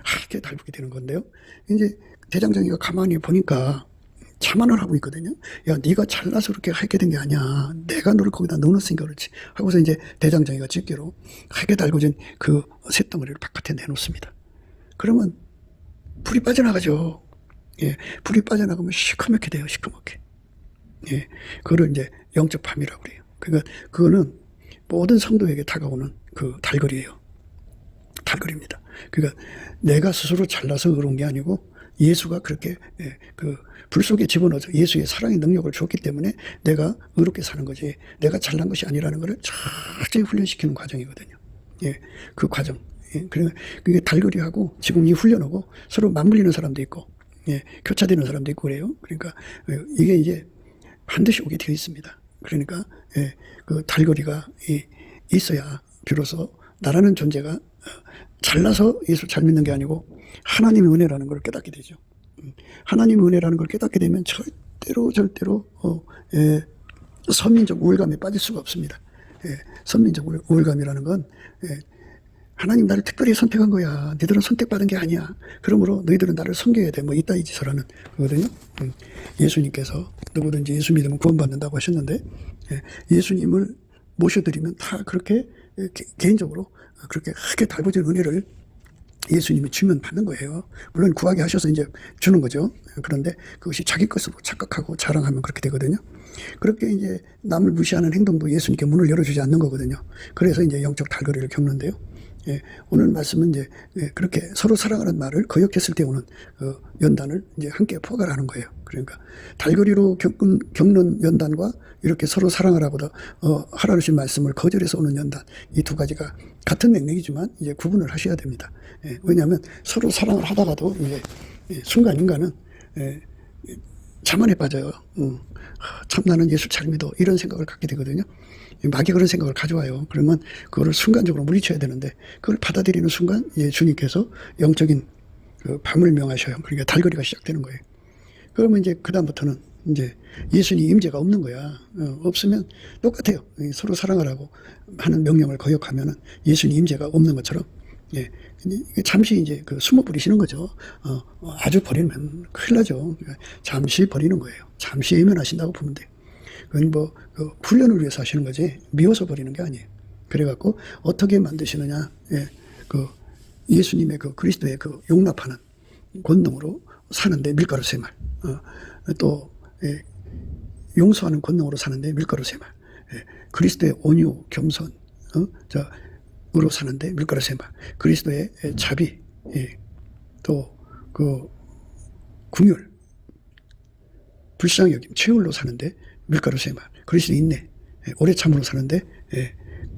Speaker 1: 하게 달구게 되는 건데요. 이제 대장장이가 가만히 보니까 자만을 하고 있거든요. 야, 네가 잘나서 그렇게 하게 된 게 아니야. 내가 너를 거기다 넣어놨으니까 그렇지. 하고서 이제 대장장이가 집게로 하게 달궈진 그 쇳덩어리를 바깥에 내놓습니다. 그러면 불이 빠져나가죠. 예, 불이 빠져나가면 시커멓게 돼요. 시커멓게. 예, 그거를 이제 영적 밤이라고 그래요. 그러니까 그거는 모든 성도에게 다가오는 그 달거리예요. 달거리입니다. 그러니까 내가 스스로 잘나서 의로운 게 아니고 예수가 그렇게 그 불 속에 집어넣어서 예수의 사랑의 능력을 줬기 때문에 내가 의롭게 사는 거지 내가 잘난 것이 아니라는 것을 철저히 훈련시키는 과정이거든요. 예, 그 과정. 예, 그러니까 그게 달거리하고 지금 이 훈련하고 서로 맞물리는 사람도 있고 교차되는 사람도 있고 그래요. 그러니까 이게 이제 반드시 오게 되어 있습니다. 그러니까 그 달거리가 있어야 비로소 나라는 존재가 잘나서 예수를 잘 믿는 게 아니고 하나님의 은혜라는 걸 깨닫게 되죠. 하나님의 은혜라는 걸 깨닫게 되면 절대로 선민적 우월감에 빠질 수가 없습니다. 선민적 우월감이라는 건 하나님 나를 특별히 선택한 거야. 너희들은 선택받은 게 아니야. 그러므로 너희들은 나를 섬겨야 돼. 뭐 이따 이 짓을하는 거거든요. 예수님께서 누구든지 예수 믿으면 구원받는다고 하셨는데 예수님을 모셔드리면 다 그렇게 개인적으로 그렇게 크게 달궈진 은혜를 예수님이 주면 받는 거예요. 물론 구하게 하셔서 이제 주는 거죠. 그런데 그것이 자기 것으로 착각하고 자랑하면 그렇게 되거든요. 그렇게 이제 남을 무시하는 행동도 예수님께 문을 열어주지 않는 거거든요. 그래서 이제 영적 달거리를 겪는데요. 오늘 말씀은 이제 그렇게 서로 사랑하는 말을 거역했을 때 오는 연단을 이제 함께 포괄하는 거예요. 그러니까 달거리로 겪는 연단과 이렇게 서로 사랑하라고 하라는 말씀을 거절해서 오는 연단, 이 두 가지가 같은 맥락이지만 이제 구분을 하셔야 됩니다. 왜냐하면 서로 사랑을 하다가도 이제 순간 인간은 자만에 빠져요. 참 나는 예수 잘 믿어 이런 생각을 갖게 되거든요. 마귀 그런 생각을 가져와요. 그러면 그거를 순간적으로 물리쳐야 되는데 그걸 받아들이는 순간 주님께서 영적인 그 밤을 명하셔요. 그러니까 달거리가 시작되는 거예요. 그러면 이제 그다음부터는 이제 예수님 임재가 없는 거야. 없으면 똑같아요. 서로 사랑하라고 하는 명령을 거역하면은 예수님 임재가 없는 것처럼 잠시 이제 그 숨어 버리시는 거죠. 아주 버리면 큰일 나죠. 잠시 버리는 거예요. 잠시 외면하신다고 보면 돼요. 그건 뭐 훈련을 위해서 하시는 거지 미워서 버리는 게 아니에요. 그래갖고 어떻게 만드시느냐, 그 예수님의 그 그리스도의 그 용납하는 권능으로 사는데 밀가루 세 말, 또 용서하는 권능으로 사는데 밀가루 세 말, 그리스도의 온유 겸손, 으로 사는데 밀가루 세 말, 그리스도의 자비, 또 그 궁율, 불쌍히 여김, 최울로 사는데 밀가루 세 말, 그리스도 인내, 오래 참으로 사는데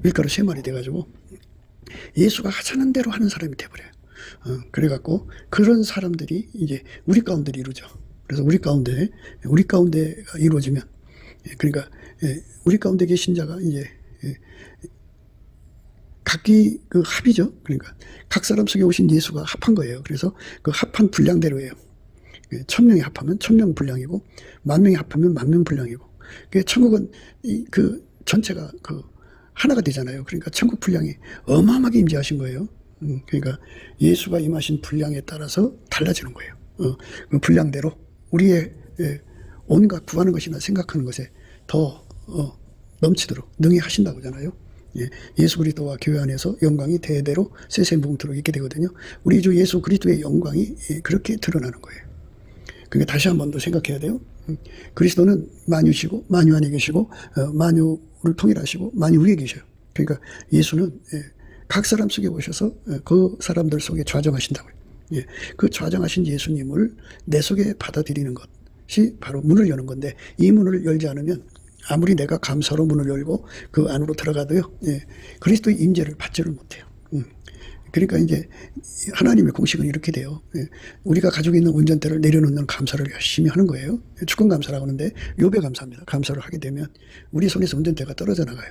Speaker 1: 밀가루 세 말이 돼가지고 예수가 하자는 대로 하는 사람이 돼버려요. 그래갖고 그런 사람들이 이제 우리 가운데 이루죠. 그래서 우리 가운데가 이루어지면, 그러니까 우리 가운데 계신 자가 이제 각기 그 합이죠. 그러니까 각 사람 속에 오신 예수가 합한 거예요. 그래서 그 합한 분량대로예요. 1000명이 합하면 1000명 분량이고 10,000명이 합하면 10,000명 분량이고. 천국은 그 전체가 그 하나가 되잖아요. 그러니까 천국 분량이 어마어마하게 임재하신 거예요. 그러니까 예수가 임하신 분량에 따라서 달라지는 거예요. 그 분량대로 우리의 온갖 구하는 것이나 생각하는 것에 더 넘치도록 능히 하신다고 하잖아요. 예수 그리스도와 교회 안에서 영광이 대대로 세세무궁토록 있게 되거든요. 우리 주 예수 그리스도의 영광이 그렇게 드러나는 거예요. 그러니까 다시 한 번 더 생각해야 돼요. 그리스도는 만유시고 만유 안에 계시고 만유를 통일하시고 만유 위에 계셔요. 그러니까 예수는 각 사람 속에 오셔서 그 사람들 속에 좌정하신다고요. 그 좌정하신 예수님을 내 속에 받아들이는 것이 바로 문을 여는 건데, 이 문을 열지 않으면 아무리 내가 감사로 문을 열고 그 안으로 들어가도요, 그리스도의 임재를 받지를 못해요. 그러니까 이제 하나님의 공식은 이렇게 돼요. 우리가 가지고 있는 운전대를 내려놓는 감사를 열심히 하는 거예요. 주권감사라고 하는데 요배 감사입니다. 감사를 하게 되면 우리 손에서 운전대가 떨어져 나가요.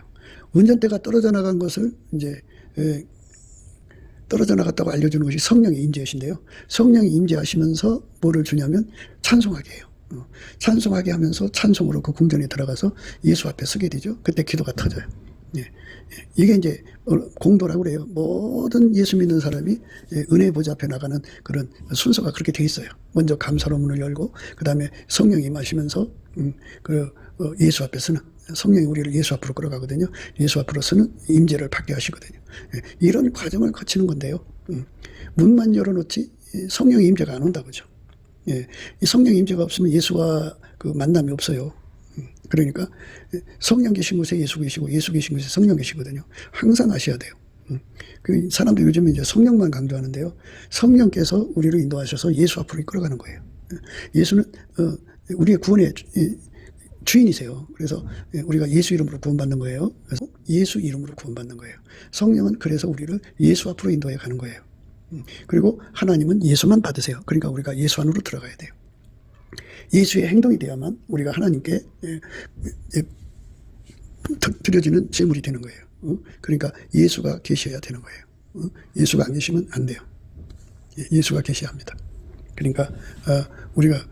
Speaker 1: 운전대가 떨어져 나간 것을 이제 떨어져 나갔다고 알려주는 것이 성령의 임재이신데요. 성령이 임재하시면서 뭐를 주냐면 찬송하게 해요. 찬송하게 하면서 찬송으로 그 궁전에 들어가서 예수 앞에 서게 되죠. 그때 기도가 터져요. 이게 이제 공도라고 그래요. 모든 예수 믿는 사람이 은혜 보좌 앞에 나가는 그런 순서가 그렇게 돼 있어요. 먼저 감사로 문을 열고 그 다음에 성령이 임하시면서 예수 앞에 서는, 성령이 우리를 예수 앞으로 끌어가거든요. 예수 앞으로 서는 임재를 받게 하시거든요. 이런 과정을 거치는 건데요. 문만 열어놓지 성령의 임재가 안 온다고죠. 이 성령 임재가 없으면 예수와 그 만남이 없어요. 그러니까 성령 계신 곳에 예수 계시고 예수 계신 곳에 성령 계시거든요. 항상 아셔야 돼요. 그 사람들 요즘 이제 성령만 강조하는데요. 성령께서 우리를 인도하셔서 예수 앞으로 이끌어가는 거예요. 예수는 우리의 구원의 주인이세요. 그래서 우리가 예수 이름으로 구원받는 거예요. 그래서 예수 이름으로 구원받는 거예요. 성령은 그래서 우리를 예수 앞으로 인도해 가는 거예요. 그리고 하나님은 예수만 받으세요. 그러니까 우리가 예수 안으로 들어가야 돼요. 예수의 행동이 돼야만 우리가 하나님께 드려지는 제물이 되는 거예요. 그러니까 예수가 계셔야 되는 거예요. 예수가 안 계시면 안 돼요. 예수가 계셔야 합니다. 그러니까 우리가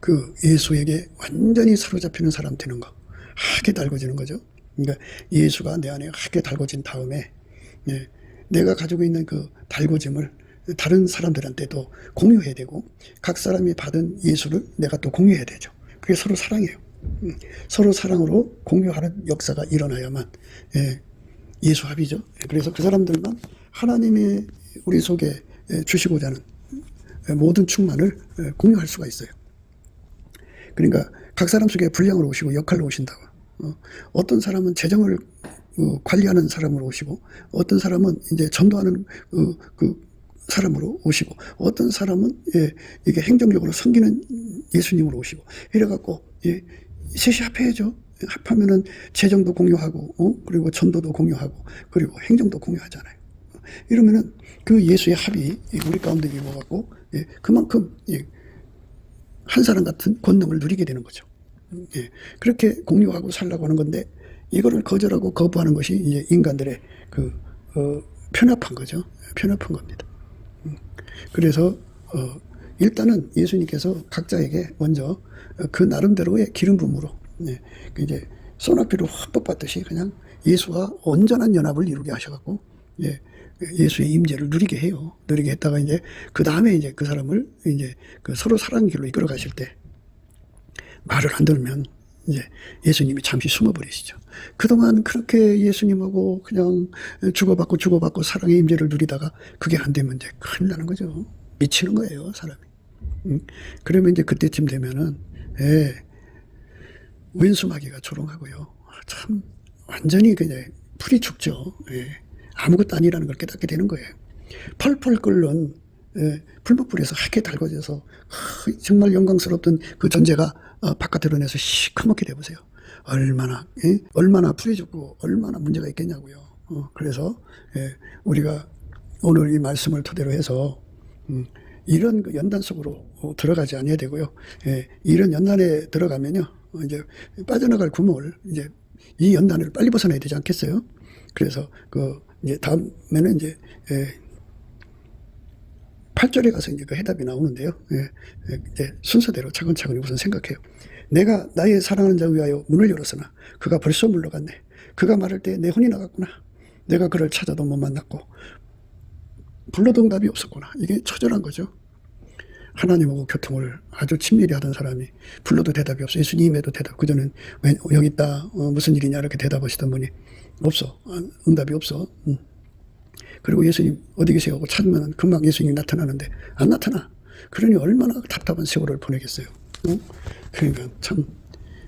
Speaker 1: 그 예수에게 완전히 사로잡히는 사람 되는 거, 하게 달궈지는 거죠. 그러니까 예수가 내 안에 하게 달궈진 다음에 내가 가지고 있는 그 달궈짐을 다른 사람들한테도 공유해야 되고 각 사람이 받은 예수를 내가 또 공유해야 되죠. 그게 서로 사랑이에요. 서로 사랑으로 공유하는 역사가 일어나야만 예수 합이죠. 그래서 그 사람들만 하나님이 우리 속에 주시고자 하는 모든 충만을 공유할 수가 있어요. 그러니까 각 사람 속에 분량으로 오시고 역할로 오신다고. 어떤 사람은 재정을 관리하는 사람으로 오시고 어떤 사람은 이제 전도하는 그 사람으로 오시고 어떤 사람은 이게 행정적으로 섬기는 예수님으로 오시고 이래갖고 셋이 합해야죠. 합하면은 재정도 공유하고 그리고 전도도 공유하고 그리고 행정도 공유하잖아요. 이러면은 그 예수의 합이 우리 가운데 이루어갖고 그만큼 한 사람 같은 권능을 누리게 되는 거죠. 그렇게 공유하고 살라고 하는 건데 이거를 거절하고 거부하는 것이 이제 인간들의 편협한 거죠. 편협한 겁니다. 그래서 일단은 예수님께서 각자에게 먼저 그 나름대로의 기름 부음으로 이제 소나피로 확 뽑았듯이 그냥 예수와 온전한 연합을 이루게 하셔갖고 예수의 임재를 누리게 해요. 누리게 했다가 이제 그 다음에 이제 그 사람을 이제 그 서로 사랑 길로 이끌어 가실 때 말을 안 들으면 이제 예수님이 잠시 숨어버리시죠. 그동안 그렇게 예수님하고 그냥 주고받고 사랑의 임재를 누리다가 그게 안 되면 이제 큰일 나는 거죠. 미치는 거예요, 사람이. 그러면 이제 그때쯤 되면은 왼수마귀가 조롱하고요. 참 완전히 그냥 풀이 죽죠. 아무것도 아니라는 걸 깨닫게 되는 거예요. 펄펄 끓는 불목불에서 하게 달궈져서 정말 영광스럽던 그 존재가 바깥으로 내서 시커멓게 돼보세요. 얼마나 풀이 죽고 얼마나 문제가 있겠냐고요. 그래서 우리가 오늘 이 말씀을 토대로 해서 이런 그 연단 속으로 들어가지 않아야 되고요. 이런 연단에 들어가면요, 이제 빠져나갈 구멍을 이제 이 연단을 빨리 벗어나야 되지 않겠어요? 그래서 이제 다음에는 이제 8절에 가서 이제 그 해답이 나오는데요. 이제 순서대로 차근차근 우선 생각해요. 내가 나의 사랑하는 자 위하여 문을 열었으나 그가 벌써 물러갔네. 그가 말할 때 내 혼이 나갔구나. 내가 그를 찾아도 못 만났고 불러도 응답이 없었구나. 이게 처절한 거죠. 하나님하고 교통을 아주 친밀히 하던 사람이 불러도 대답이 없어. 예수님에도 대답. 그전엔 여기 있다. 무슨 일이냐 이렇게 대답하시던 분이 없어. 응답이 없어. 그리고 예수님 어디 계세요? 하고 찾으면 금방 예수님이 나타나는데 안 나타나. 그러니 얼마나 답답한 세월을 보내겠어요. 그러니까 참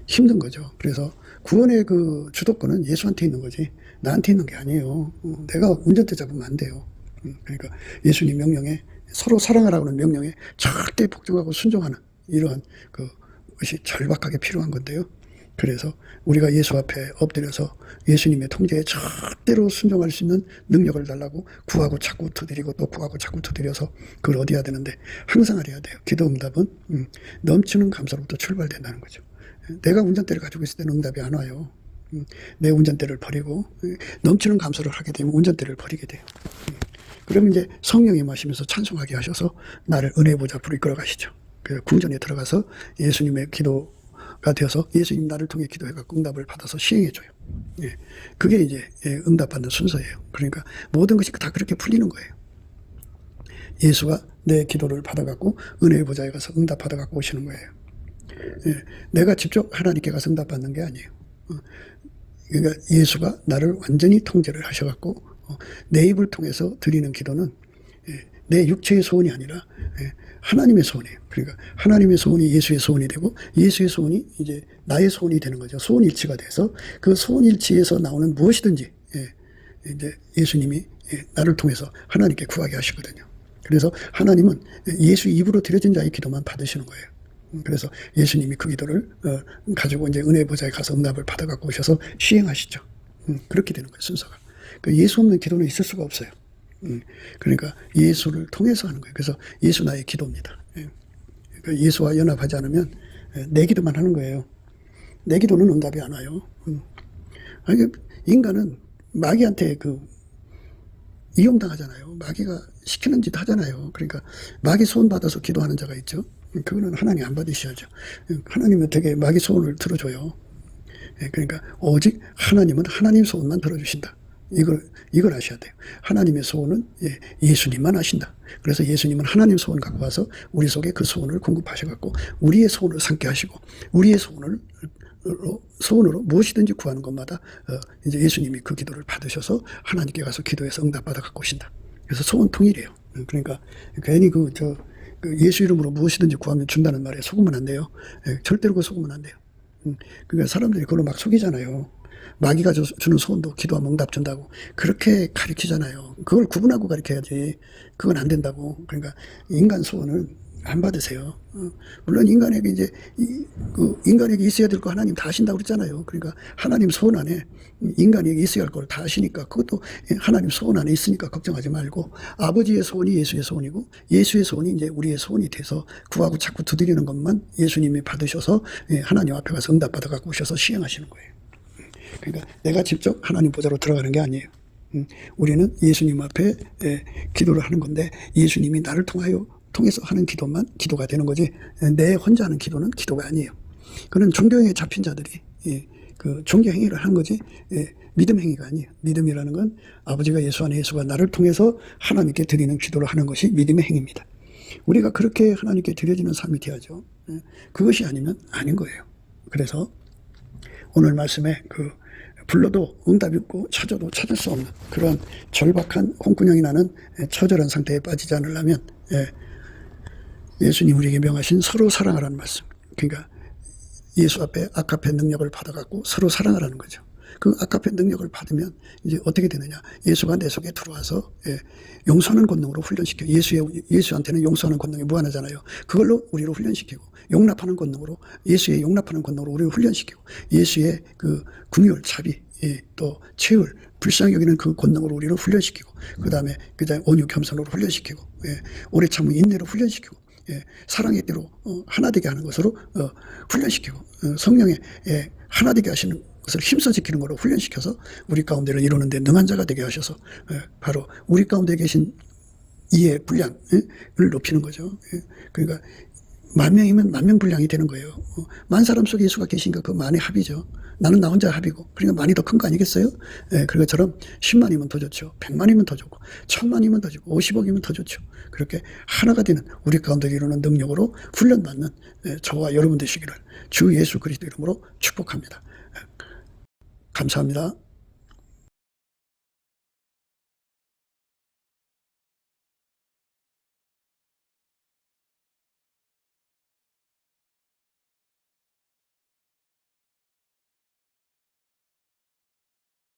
Speaker 1: 힘든 거죠. 그래서 구원의 그 주도권은 예수한테 있는 거지 나한테 있는 게 아니에요. 내가 운전대 잡으면 안 돼요. 그러니까 예수님 명령에 서로 사랑하라고 하는 명령에 절대 복종하고 순종하는 이러한 것이 절박하게 필요한 건데요. 그래서 우리가 예수 앞에 엎드려서 예수님의 통제에 절대로 순종할 수 있는 능력을 달라고 구하고 자꾸 두드리고 또 구하고 자꾸 두드려서 그걸 얻어야 되는데 항상 알아야 돼요. 기도 응답은 넘치는 감사로부터 출발된다는 거죠. 내가 운전대를 가지고 있을 때는 응답이 안 와요. 내 운전대를 버리고 넘치는 감사를 하게 되면 운전대를 버리게 돼요. 그러면 이제 성령이 마시면서 찬송하게 하셔서 나를 은혜 보좌 앞으로 이끌어 가시죠. 그 궁전에 들어가서 예수님의 기도가 되어서 예수님 나를 통해 기도해갖고 응답을 받아서 시행해줘요. 예, 그게 이제 응답받는 순서예요. 그러니까 모든 것이 다 그렇게 풀리는 거예요. 예수가 내 기도를 받아갖고 은혜의 보좌에 가서 응답 받아갖고 오시는 거예요. 예, 내가 직접 하나님께 가서 응답 받는 게 아니에요. 그러니까 예수가 나를 완전히 통제를 하셔갖고 내 입을 통해서 드리는 기도는 내 육체의 소원이 아니라 하나님의 소원이에요. 그러니까 하나님의 소원이 예수의 소원이 되고 예수의 소원이 이제 나의 소원이 되는 거죠. 소원일치가 돼서 그 소원일치에서 나오는 무엇이든지 이제 예수님이 나를 통해서 하나님께 구하게 하시거든요. 그래서 하나님은 예수 입으로 드려진 자의 기도만 받으시는 거예요. 그래서 예수님이 그 기도를 가지고 이제 은혜의 보좌에 가서 응답을 받아갖고 오셔서 시행하시죠. 그렇게 되는 거예요, 순서가. 그러니까 예수 없는 기도는 있을 수가 없어요. 그러니까 예수를 통해서 하는 거예요. 그래서 예수 나의 기도입니다. 그러니까 예수와 연합하지 않으면 내 기도만 하는 거예요. 내 기도는 응답이 안 와요. 아니, 인간은 마귀한테 이용당하잖아요. 마귀가 시키는 짓 하잖아요. 그러니까 마귀 소원 받아서 기도하는 자가 있죠. 그거는 하나님 안 받으셔야죠. 하나님은 어떻게 마귀 소원을 들어줘요. 그러니까 오직 하나님은 하나님 소원만 들어주신다. 이걸 아셔야 돼요. 하나님의 소원은 예수님만 아신다. 그래서 예수님은 하나님 소원 갖고 와서 우리 속에 그 소원을 공급하셔갖고 우리의 소원을 삼게 하시고 우리의 소원으로 무엇이든지 구하는 것마다 이제 예수님이 그 기도를 받으셔서 하나님께 가서 기도해서 응답받아 갖고 오신다. 그래서 소원 통일이에요. 그러니까 괜히 예수 이름으로 무엇이든지 구하면 준다는 말에 속으면 안 돼요. 절대로 그거 속으면 안 돼요. 그러니까 사람들이 그걸로 막 속이잖아요. 마귀가 주는 소원도 기도하면 응답 준다고 그렇게 가르치잖아요. 그걸 구분하고 가르쳐야지. 그건 안 된다고. 그러니까 인간 소원은 안 받으세요. 물론 인간에게 이제 인간에게 있어야 될 거 하나님 다 하신다고 그랬잖아요. 그러니까 하나님 소원 안에 인간에게 있어야 할 걸 다 하시니까 그것도 하나님 소원 안에 있으니까 걱정하지 말고 아버지의 소원이 예수의 소원이고 예수의 소원이 이제 우리의 소원이 돼서 구하고 자꾸 두드리는 것만 예수님이 받으셔서 하나님 앞에 가서 응답 받아 갖고 오셔서 시행하시는 거예요. 그러니까 내가 직접 하나님 보좌로 들어가는 게 아니에요. 우리는 예수님 앞에 기도를 하는 건데 예수님이 나를 통해서 하는 기도만 기도가 되는 거지 내 혼자 하는 기도는 기도가 아니에요. 그는 종교행위에 잡힌 자들이 그 종교행위를 하는 거지 믿음 행위가 아니에요. 믿음이라는 건 아버지가 예수 안에 예수가 나를 통해서 하나님께 드리는 기도를 하는 것이 믿음의 행위입니다. 우리가 그렇게 하나님께 드려지는 삶이 되어야죠. 그것이 아니면 아닌 거예요. 그래서 오늘 말씀에 불러도 응답이 없고 찾아도 찾을 수 없는 그런 절박한 홍군형이 나는 처절한 상태에 빠지지 않으려면 예수님 우리에게 명하신 서로 사랑하라는 말씀. 그러니까 예수 앞에 아카페 능력을 받아갖고 서로 사랑하라는 거죠. 그 아카페 능력을 받으면 이제 어떻게 되느냐. 예수가 내 속에 들어와서 용서하는 권능으로 훈련시켜. 예수한테는 용서하는 권능이 무한하잖아요. 그걸로 우리를 훈련시키고 용납하는 권능으로 예수의 용납하는 권능으로 우리를 훈련시키고 예수의 그 긍휼, 자비, 또 채울, 불쌍히 여기는 그 권능으로 우리를 훈련시키고 그다음에 온유 겸손으로 훈련시키고 오래 참은 인내로 훈련시키고 사랑의 때로 하나 되게 하는 것으로 훈련시키고 성령의 하나 되게 하시는 것을 힘써 지키는 것으로 훈련시켜서 우리 가운데를 이루는 데 능한 자가 되게 하셔서 바로 우리 가운데 계신 이해 분량을 높이는 거죠. 그러니까 10,000명이면 10,000명 분량이 되는 거예요. 10,000사람 속에 예수가 계시니까 그 만의 합이죠. 나는 나 혼자 합이고 그러니까 많이 더 큰 거 아니겠어요? 그것처럼 10만이면 더 좋죠. 100만이면 더 좋고 1000만이면 더 좋고 50억이면 더 좋죠. 그렇게 하나가 되는 우리 가운데 이루는 능력으로 훈련받는 저와 여러분 되시기를 주 예수 그리스도 이름으로 축복합니다. 감사합니다.